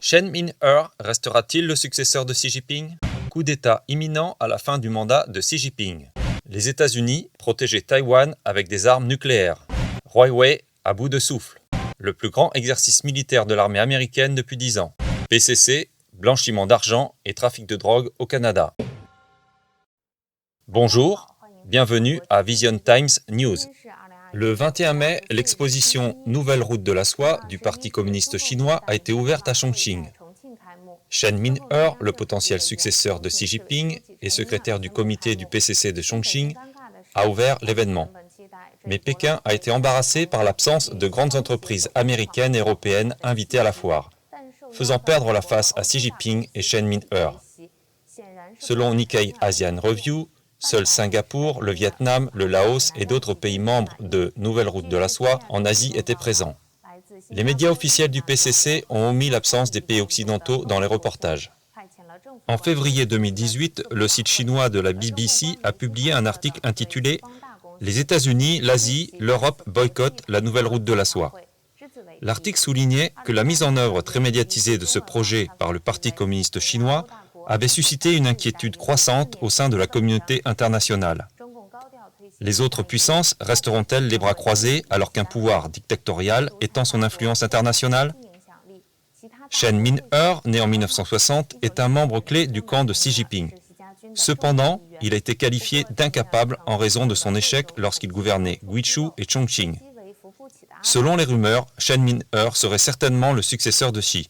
Chen Min-er restera-t-il le successeur de Xi Jinping? Coup d'État imminent à la fin du mandat de Xi Jinping. Les États-Unis protéger Taïwan avec des armes nucléaires. Huawei à bout de souffle. Le plus grand exercice militaire de l'armée américaine depuis 10 ans. PCC, blanchiment d'argent et trafic de drogue au Canada. Bonjour, bienvenue à Vision Times News. Le 21 mai, l'exposition Nouvelle route de la soie du Parti communiste chinois a été ouverte à Chongqing. Chen Min-er, le potentiel successeur de Xi Jinping et secrétaire du comité du PCC de Chongqing, a ouvert l'événement. Mais Pékin a été embarrassé par l'absence de grandes entreprises américaines et européennes invitées à la foire, faisant perdre la face à Xi Jinping et Chen Min-er. Selon Nikkei Asian Review, seuls Singapour, le Vietnam, le Laos et d'autres pays membres de Nouvelle route de la soie en Asie étaient présents. Les médias officiels du PCC ont omis l'absence des pays occidentaux dans les reportages. En février 2018, le site chinois de la BBC a publié un article intitulé « Les États-Unis, l'Asie, l'Europe boycottent la Nouvelle route de la soie ». L'article soulignait que la mise en œuvre très médiatisée de ce projet par le Parti communiste chinois avait suscité une inquiétude croissante au sein de la communauté internationale. Les autres puissances resteront-elles les bras croisés alors qu'un pouvoir dictatorial étend son influence internationale? Chen Min-er, né en 1960, est un membre clé du camp de Xi Jinping. Cependant, il a été qualifié d'incapable en raison de son échec lorsqu'il gouvernait Guizhou et Chongqing. Selon les rumeurs, Chen Min-er serait certainement le successeur de Xi.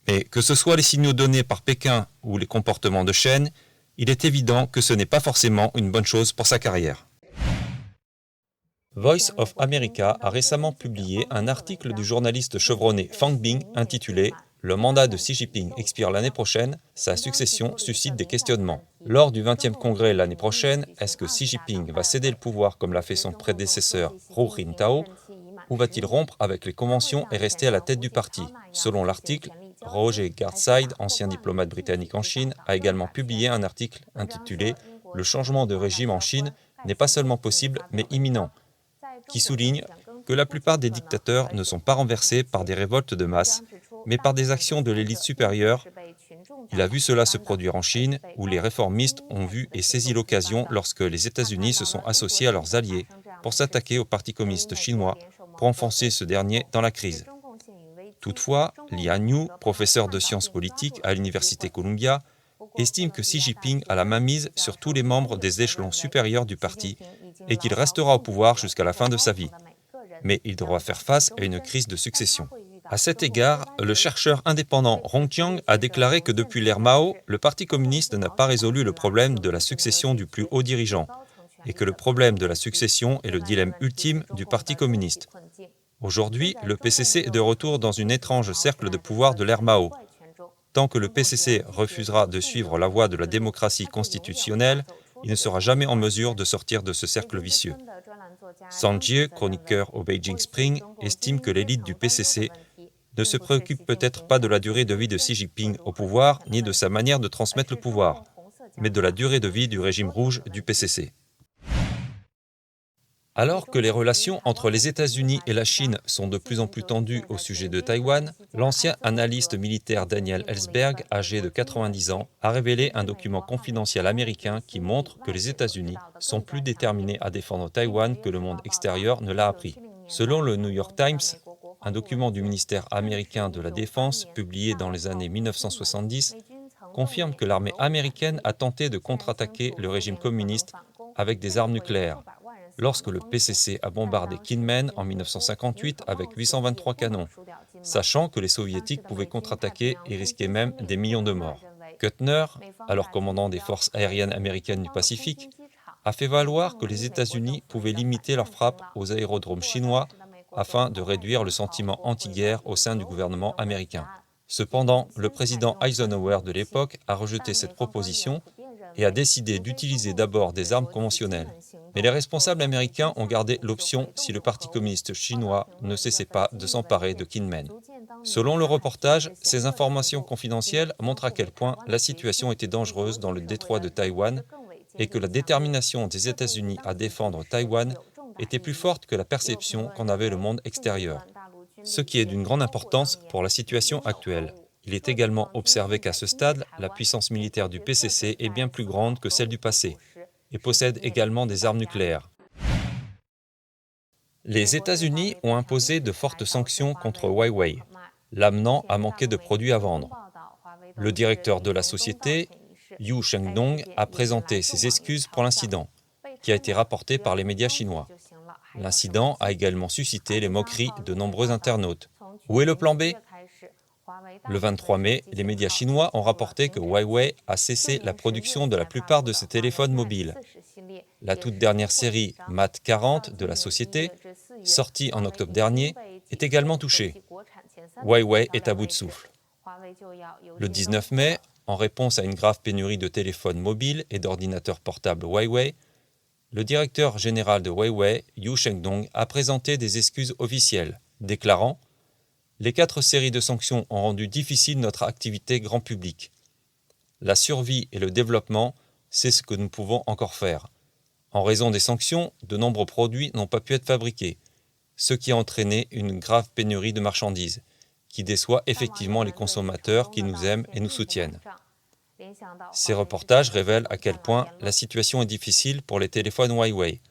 Mais que ce soit les signaux donnés par Pékin ou les comportements de Chen, il est évident que ce n'est pas forcément une bonne chose pour sa carrière. Voice of America a récemment publié un article du journaliste chevronné Fang Bing intitulé « Le mandat de Xi Jinping expire l'année prochaine, sa succession suscite des questionnements ». Lors du 20e congrès l'année prochaine, est-ce que Xi Jinping va céder le pouvoir comme l'a fait son prédécesseur Hu Jintao ou va-t-il rompre avec les conventions et rester à la tête du parti? Selon l'article, Roger Gardside, ancien diplomate britannique en Chine, a également publié un article intitulé « Le changement de régime en Chine n'est pas seulement possible mais imminent », qui souligne que la plupart des dictateurs ne sont pas renversés par des révoltes de masse, mais par des actions de l'élite supérieure. Il a vu cela se produire en Chine, où les réformistes ont vu et saisi l'occasion lorsque les États-Unis se sont associés à leurs alliés pour s'attaquer au Parti communiste chinois, pour enfoncer ce dernier dans la crise. Toutefois, Li Hanyu, professeur de sciences politiques à l'Université Columbia, estime que Xi Jinping a la main mise sur tous les membres des échelons supérieurs du parti et qu'il restera au pouvoir jusqu'à la fin de sa vie. Mais il devra faire face à une crise de succession. À cet égard, le chercheur indépendant Rong Qiang a déclaré que depuis l'ère Mao, le Parti communiste n'a pas résolu le problème de la succession du plus haut dirigeant et que le problème de la succession est le dilemme ultime du Parti communiste. Aujourd'hui, le PCC est de retour dans une étrange cercle de pouvoir de l'ère Mao. Tant que le PCC refusera de suivre la voie de la démocratie constitutionnelle, il ne sera jamais en mesure de sortir de ce cercle vicieux. Zhang Jie, chroniqueur au Beijing Spring, estime que l'élite du PCC ne se préoccupe peut-être pas de la durée de vie de Xi Jinping au pouvoir, ni de sa manière de transmettre le pouvoir, mais de la durée de vie du régime rouge du PCC. Alors que les relations entre les États-Unis et la Chine sont de plus en plus tendues au sujet de Taïwan, l'ancien analyste militaire Daniel Ellsberg, âgé de 90 ans, a révélé un document confidentiel américain qui montre que les États-Unis sont plus déterminés à défendre Taïwan que le monde extérieur ne l'a appris. Selon le New York Times, un document du ministère américain de la Défense, publié dans les années 1970, confirme que l'armée américaine a tenté de contre-attaquer le régime communiste avec des armes nucléaires, lorsque le PCC a bombardé Kinmen en 1958 avec 823 canons, sachant que les soviétiques pouvaient contre-attaquer et risquer même des millions de morts. Kuttner, alors commandant des forces aériennes américaines du Pacifique, a fait valoir que les États-Unis pouvaient limiter leurs frappes aux aérodromes chinois afin de réduire le sentiment anti-guerre au sein du gouvernement américain. Cependant, le président Eisenhower de l'époque a rejeté cette proposition et a décidé d'utiliser d'abord des armes conventionnelles. Mais les responsables américains ont gardé l'option si le Parti communiste chinois ne cessait pas de s'emparer de Kinmen. Selon le reportage, ces informations confidentielles montrent à quel point la situation était dangereuse dans le détroit de Taïwan et que la détermination des États-Unis à défendre Taïwan était plus forte que la perception qu'en avait le monde extérieur, ce qui est d'une grande importance pour la situation actuelle. Il est également observé qu'à ce stade, la puissance militaire du PCC est bien plus grande que celle du passé et possède également des armes nucléaires. Les États-Unis ont imposé de fortes sanctions contre Huawei, l'amenant à manquer de produits à vendre. Le directeur de la société, Yu Shengdong, a présenté ses excuses pour l'incident, qui a été rapporté par les médias chinois. L'incident a également suscité les moqueries de nombreux internautes. Où est le plan B ? Le 23 mai, les médias chinois ont rapporté que Huawei a cessé la production de la plupart de ses téléphones mobiles. La toute dernière série Mate 40 de la société, sortie en octobre dernier, est également touchée. Huawei est à bout de souffle. Le 19 mai, en réponse à une grave pénurie de téléphones mobiles et d'ordinateurs portables Huawei, le directeur général de Huawei, Yu Shengdong, a présenté des excuses officielles, déclarant « Les 4 séries de sanctions ont rendu difficile notre activité grand public. La survie et le développement, c'est ce que nous pouvons encore faire. En raison des sanctions, de nombreux produits n'ont pas pu être fabriqués, ce qui a entraîné une grave pénurie de marchandises, qui déçoit effectivement les consommateurs qui nous aiment et nous soutiennent. » Ces reportages révèlent à quel point la situation est difficile pour les téléphones Huawei.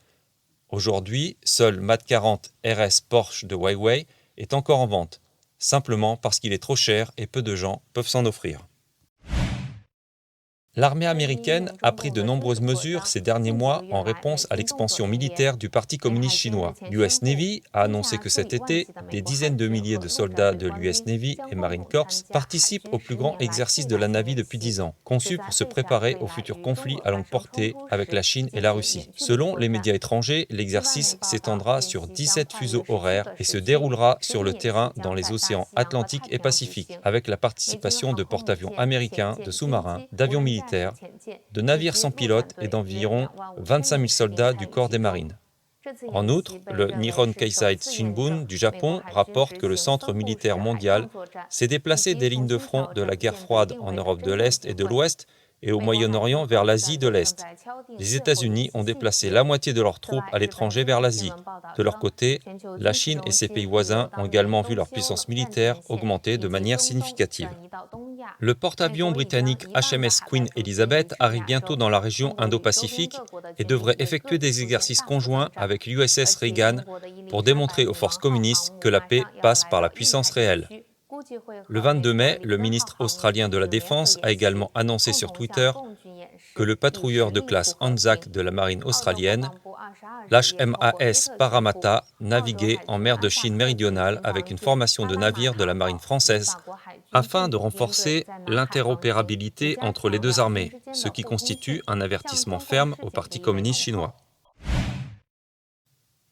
Aujourd'hui, seul Mate 40 RS Porsche de Huawei est encore en vente, simplement parce qu'il est trop cher et peu de gens peuvent s'en offrir. L'armée américaine a pris de nombreuses mesures ces derniers mois en réponse à l'expansion militaire du Parti communiste chinois. L'US Navy a annoncé que cet été, des dizaines de milliers de soldats de l'US Navy et Marine Corps participent au plus grand exercice de la Navy depuis 10 ans, conçu pour se préparer au futur conflit à longue portée avec la Chine et la Russie. Selon les médias étrangers, l'exercice s'étendra sur 17 fuseaux horaires et se déroulera sur le terrain dans les océans Atlantique et Pacifique, avec la participation de porte-avions américains, de sous-marins, d'avions militaires, de navires sans pilote et d'environ 25 000 soldats du corps des marines. En outre, le Nihon Keizai Shimbun du Japon rapporte que le centre militaire mondial s'est déplacé des lignes de front de la guerre froide en Europe de l'Est et de l'Ouest et au Moyen-Orient vers l'Asie de l'Est. Les États-Unis ont déplacé la moitié de leurs troupes à l'étranger vers l'Asie. De leur côté, la Chine et ses pays voisins ont également vu leur puissance militaire augmenter de manière significative. Le porte-avions britannique HMS Queen Elizabeth arrive bientôt dans la région Indo-Pacifique et devrait effectuer des exercices conjoints avec l'USS Reagan pour démontrer aux forces communistes que la paix passe par la puissance réelle. Le 22 mai, le ministre australien de la Défense a également annoncé sur Twitter que le patrouilleur de classe Anzac de la marine australienne, l'HMAS Parramatta, naviguait en mer de Chine méridionale avec une formation de navires de la marine française afin de renforcer l'interopérabilité entre les deux armées, ce qui constitue un avertissement ferme au Parti communiste chinois.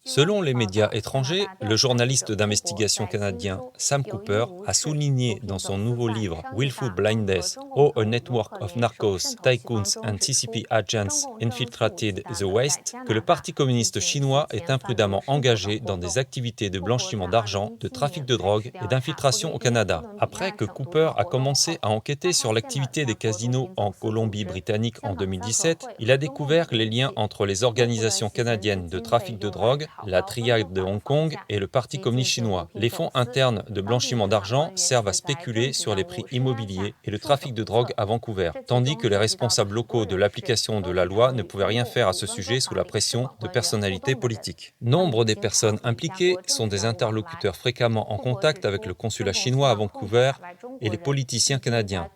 Selon les médias étrangers, le journaliste d'investigation canadien Sam Cooper a souligné dans son nouveau livre « Willful Blindness, How a Network of Narcos, Tycoons and CCP Agents Infiltrated the West » que le Parti communiste chinois est imprudemment engagé dans des activités de blanchiment d'argent, de trafic de drogue et d'infiltration au Canada. Après que Cooper a commencé à enquêter sur l'activité des casinos en Colombie-Britannique en 2017, il a découvert les liens entre les organisations canadiennes de trafic de drogue, la triade de Hong Kong et le Parti communiste chinois. Les fonds internes de blanchiment d'argent servent à spéculer sur les prix immobiliers et le trafic de drogue à Vancouver, tandis que les responsables locaux de l'application de la loi ne pouvaient rien faire à ce sujet sous la pression de personnalités politiques. Nombre des personnes impliquées sont des interlocuteurs fréquemment en contact avec le consulat chinois à Vancouver et les politiciens canadiens.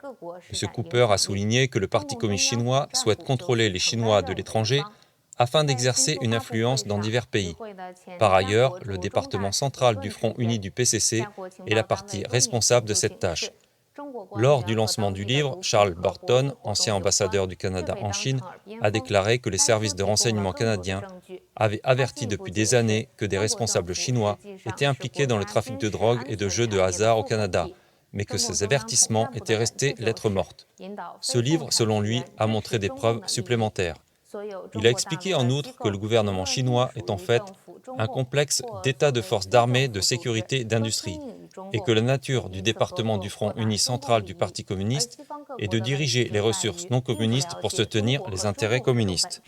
M. Cooper a souligné que le Parti communiste chinois souhaite contrôler les Chinois de l'étranger afin d'exercer une influence dans divers pays. Par ailleurs, le département central du Front uni du PCC est la partie responsable de cette tâche. Lors du lancement du livre, Charles Burton, ancien ambassadeur du Canada en Chine, a déclaré que les services de renseignement canadiens avaient averti depuis des années que des responsables chinois étaient impliqués dans le trafic de drogue et de jeux de hasard au Canada, mais que ces avertissements étaient restés lettre morte. Ce livre, selon lui, a montré des preuves supplémentaires. Il a expliqué en outre que le gouvernement chinois est en fait un complexe d'états de forces d'armée, de sécurité et d'industrie, et que la nature du département du Front uni central du Parti communiste est de diriger les ressources non communistes pour soutenir les intérêts communistes.